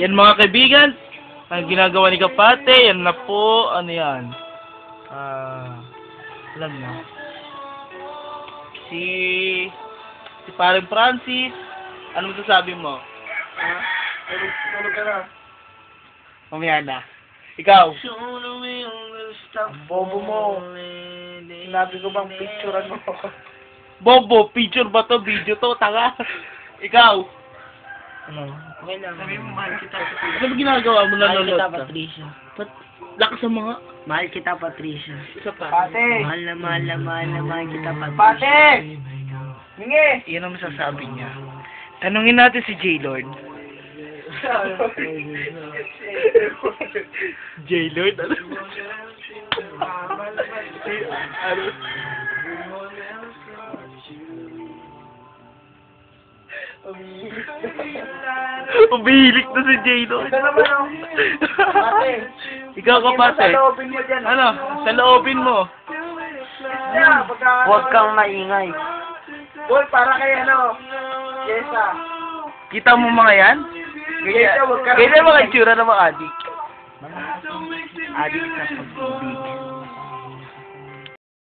Yan mga kaibigan, ang ginagawa ni Kapate, yan na po, ano yan? Alam na. Si Parang Francis, ano masasabi mo? Tulog ka na. Mamaya na. Ikaw? Ang bobo mo. Sinabi ko bang picturean mo ako? Bobo, picture ba to? Video to? Tanga. Ikaw? Ano? Okay lang. Sabi mo, mahal kita. Ano ba ginagawa mo? Mahal Nanonood kita, ka? Patricia. Lakas sa mga... Mahal kita, Patricia. Isa pa. Pate! Mahal na mahal kita, Patricia. Pate! Hingi! Yan ang masasabi niya. Tanungin natin si J-Lord. J-Lord? Ano? Ano? Umihilik na si J-Lord. Ito naman o. Pate! Ikaw ka, Pate. Sa loobin mo dyan. Ano? Sa loobin mo. Huwag kang maingay. Boy, para kay ano? Yesa. Kita mo mga yan? Yesa, huwag ka Ganyan mga itsura ng mga adik. Adik sa pag-ibig.